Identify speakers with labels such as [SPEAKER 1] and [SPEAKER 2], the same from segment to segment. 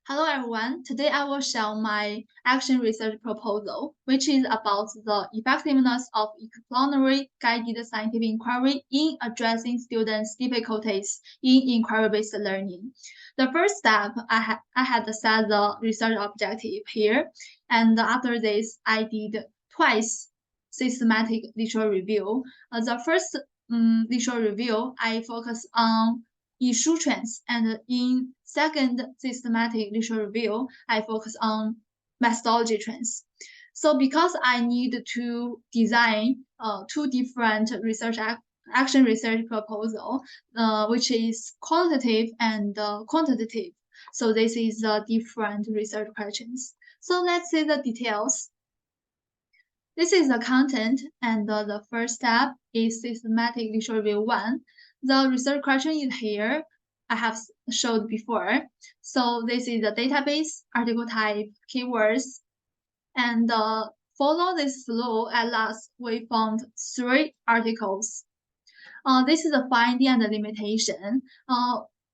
[SPEAKER 1] Hello everyone. Today I will share my action research proposal, which is about the effectiveness of explanatory guided scientific inquiry in addressing students' difficulties in inquiry-based learning. The first step, I had set the research objective here, and after this, I did twice systematic literature review. The first literature review, I focus on issue trends, and in second systematic literature review, I focus on methodology trends. So because I need to design two different action research proposal, which is qualitative and quantitative. So this is the different research questions. So let's see the details. This is the content, and the first step is systematic literature review 1. The research question is here. I have showed before. So this is the database, article type, keywords, and follow this flow. At last, we found 3 articles. This is the finding and the limitation.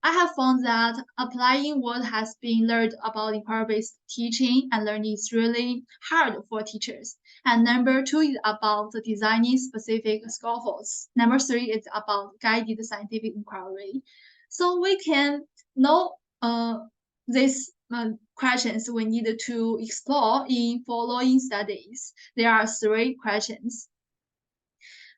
[SPEAKER 1] I have found that applying what has been learned about inquiry-based teaching and learning is really hard for teachers. And number 2 is about designing specific scaffolds. Number 3 is about guided scientific inquiry. So we can know these questions we need to explore in following studies. There are 3 questions.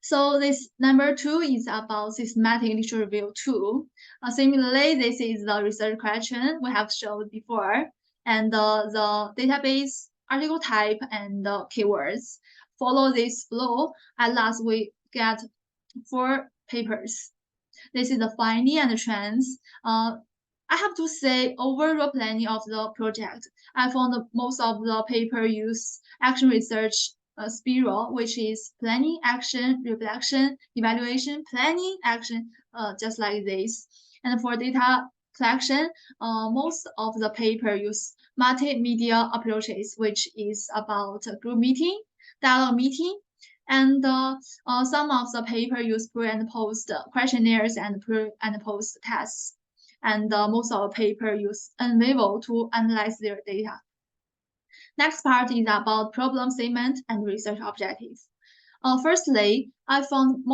[SPEAKER 1] So this number 2 is about systematic literature review 2. Similarly, this is the research question we have showed before, and the database, article type, and the keywords. Follow this flow. At last, we get 4 papers. This is the finding and the trends. I have to say, overall planning of the project, I found most of the paper use action research spiral, which is planning, action, reflection, evaluation, planning, action, just like this. And for data collection, most of the paper use multimedia approaches, which is about group meeting, dialogue meeting, and some of the paper use pre and post questionnaires and pre and post tests. And most of the paper use NVivo to analyze their data. Next part is about problem statement and research objectives. Firstly, I found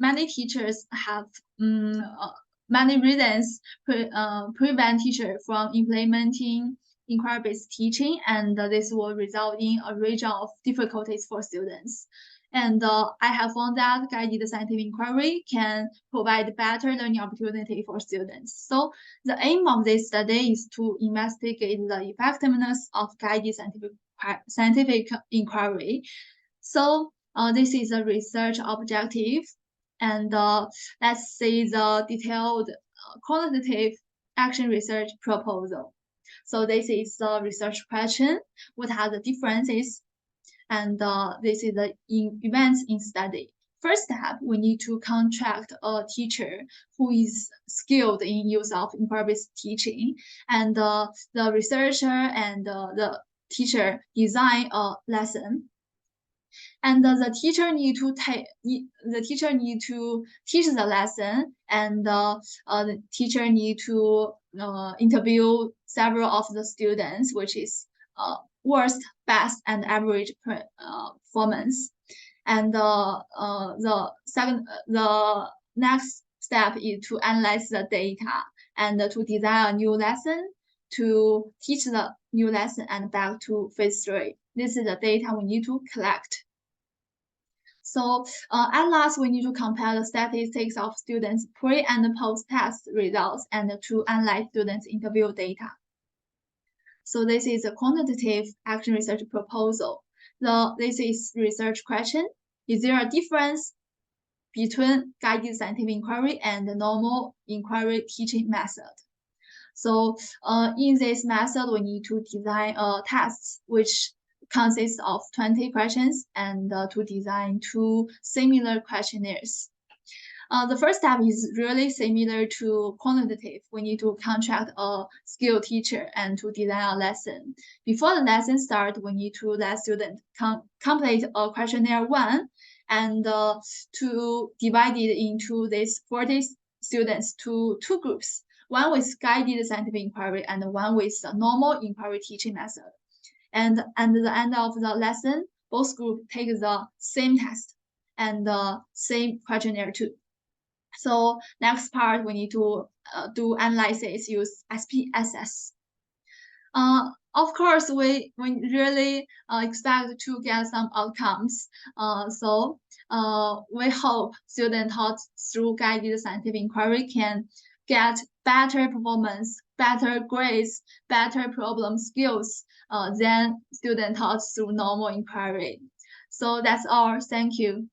[SPEAKER 1] many teachers have many reasons prevent teachers from implementing inquiry-based teaching, and this will result in a range of difficulties for students. And I have found that guided scientific inquiry can provide better learning opportunity for students. So the aim of this study is to investigate the effectiveness of guided scientific inquiry. So this is a research objective, and let's see the detailed qualitative action research proposal. So this is the research question. What are the differences? And this is the events in study. First step, we need to contract a teacher who is skilled in use of inquiry-based teaching, and the researcher and the teacher design a lesson. And the teacher need to teach the lesson, and the teacher need to interview several of the students, which is worst, best, and average performance. And the next step is to analyze the data and to design a new lesson, to teach the new lesson, and back to phase 3. This is the data we need to collect. So at last, we need to compare the statistics of students' pre and post-test results and to analyze students' interview data. So this is a quantitative action research proposal. This is research question. Is there a difference between guided scientific inquiry and the normal inquiry teaching method? So in this method, we need to design tests which consists of 20 questions and to design 2 similar questionnaires. The first step is really similar to quantitative. We need to contract a skilled teacher and to design a lesson. Before the lesson starts, we need to let students complete a questionnaire 1 and to divide it into these 40 students to 2 groups. one with guided scientific inquiry and one with the normal inquiry teaching method. And at the end of the lesson, both groups take the same test and the same questionnaire too. So next part, we need to do analysis, use SPSS. Of course, we really expect to get some outcomes. So we hope students taught through guided scientific inquiry can get better performance, better grades, better problem skills than students taught through normal inquiry. So that's all. Thank you.